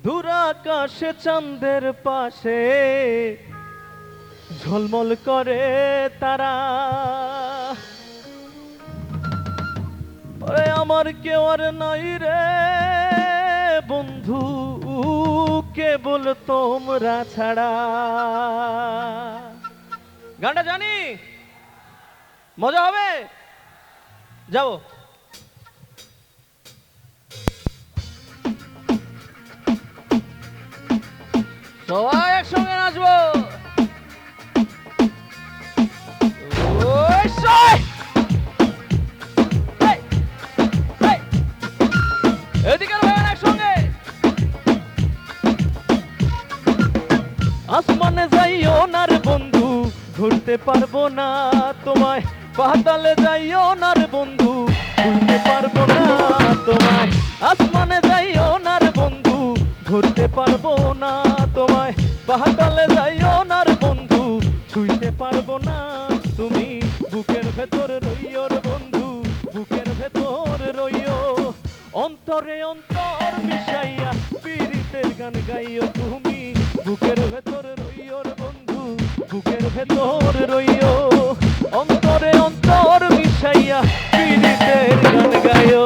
দূর আকাশে চাঁদের পাশে ঝলমল করে তারা। ওরে আমার কেউ আর নাই রে বন্ধু, কেবল তোমরা ছাড়া। গানটা জানি, মজা হবে, যাবো। সবাই একসঙ্গে নাচবো। এদিকে একসঙ্গে আসমানে যাইও না রে বন্ধু, ধরতে পারবো না তোমায়। পাতালে যাইও না রে বন্ধু, ধরতে পারবো না তোমায়। আসমানে যাইও না রে বন্ধু, ধরতে পারবো না তোমায়। পাতালে যাইও না রে বন্ধু, ছুঁইতে পারবো না। তুমি বুকের ভেতর রইও রে বন্ধু, বুকের ভেতর রইও। অন্তরে অন্তর মিশাইয়া পীড়িতের গান গাইও তুমি, বুকের ভেতর রইও রে বন্ধু, বুকের ভেতর রইও। অন্তরে অন্তর মিশাইয়া পীড়িতের গান গাইও।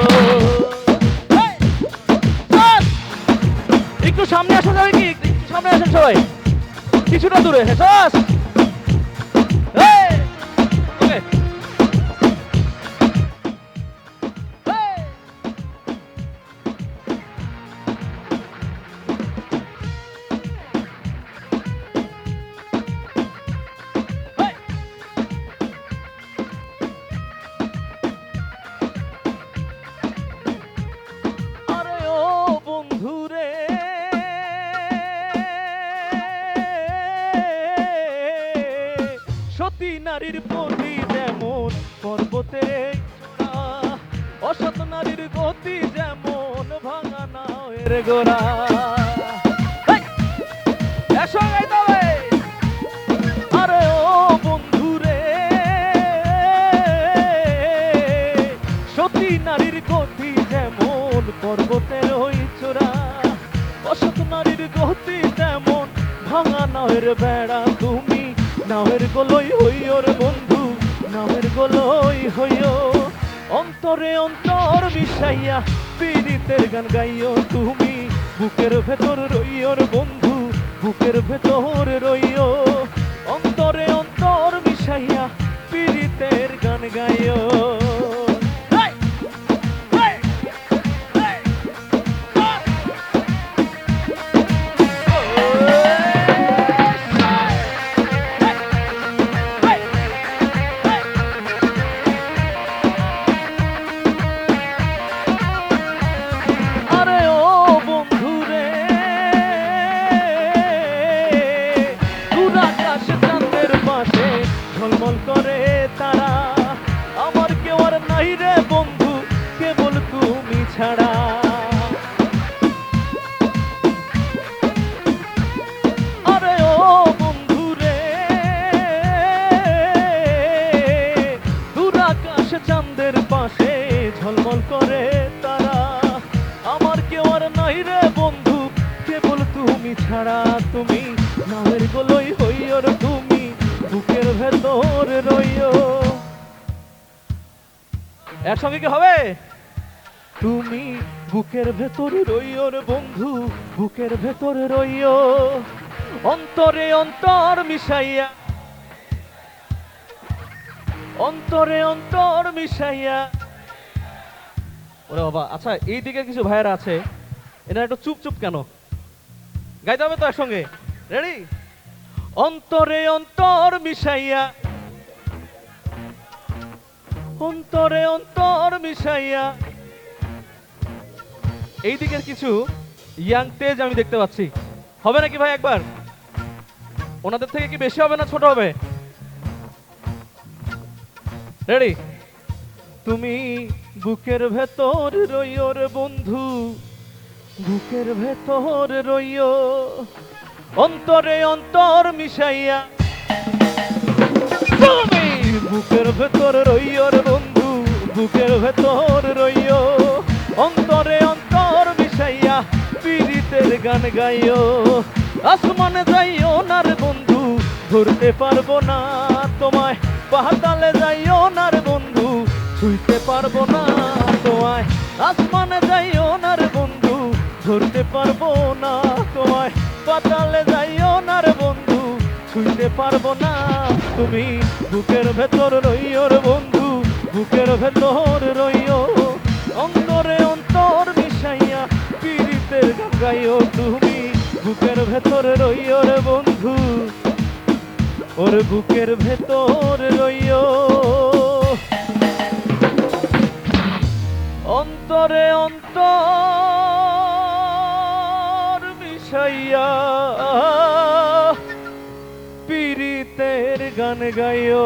একটু সামনে আসা যাবে কি? সামনে আসেন সবাই, কিছুটা দূরে। হ্যাঁ সতী নারীর প্রতি যেমন পর্বতের চূড়া, অসৎ নারীর গতি যেমন ভাঙা নাওয়ের গোড়া। আরে ও বন্ধু রে, সতী নারীর গতি যেমন পর্বতের ওই চূড়া, অসৎ নারীর গতি তেমন ভাঙা নাওয়ের বেড়া। তুমি নাওয়ের গোলই হইও রে বন্ধু, নাওয়ের গোলই হইও। অন্তরে অন্তর মিশাইয়া পীড়িতের গান গাইও তুমি, বুকের ভেতর রইও রে বন্ধু, বুকের ভেতর রইও। অন্তরে অন্তর মিশাইয়া পীড়িতের গান গাইও। ঝলমল করে তারা, আমার কেউ আর নাই রে বন্ধু, কেবল তুমি ছাড়া। আরে ও বন্ধু রে, দূর আকাশ চাঁদের পাশে ঝলমল করে তারা, আমার কেউ আর নাই রে বন্ধু, কেবল তুমি ছাড়া। তুমি নামের গোলই হইও রে তুমি, বুকের ভেতর রইও। একসঙ্গে কি হবে? তুমি বুকের ভেতর রইও রে বন্ধু, বুকের ভেতর রইও। অন্তরে অন্তর মিশাইয়া, অন্তরে অন্তর মিশাইয়া। ওরে বাবা, আচ্ছা এই দিকে কিছু ভাইয়েরা আছে, এরা একটু চুপ চুপ কেন? গাইতে হবে তো একসঙ্গে, রেডি? অন্তরে অন্তর মিশাইয়া, অন্তরে অন্তর মিশাইয়া। এই দিকের কিছু ইয়াং তেজ আমি দেখতে পাচ্ছি, হবে নাকি ভাই একবার? ওনাদের থেকে কি বেশি হবে না ছোট হবে? রেডি? তুমি বুকের ভেতর রইও রে বন্ধু, বুকের ভেতর রইও। অন্তরে অন্তর মিশাইয়া তুমি বুকের ভেতর রইও রে বন্ধু, বুকের ভেতর রইও। অন্তরে অন্তর মিশাইয়া পীড়িতের গান গাইও। আসমানে যাইও না রে বন্ধু, ধরতে পারবো না তোমায়। পাতালে যাইও না রে বন্ধু, ছুঁইতে পারবো না তোমায়। আসমানে যাইও না রে বন্ধু, ধরতে পারবো না তোমায়। পাতালে যাইও না রে বন্ধু, ছুঁইতে পারবো না। তুমি বুকের ভেতর রইও রে বন্ধু, বুকের ভেতর রইও। অন্তরে অন্তর মিশাইয়া পীড়িতের গান গাইও। তুমি বুকের ভেতর রইও রে বন্ধু, ওর বুকের ভেতর রইও। অন্তরে অন্তর মিশাইয়া পীড়িতের গান গাইও।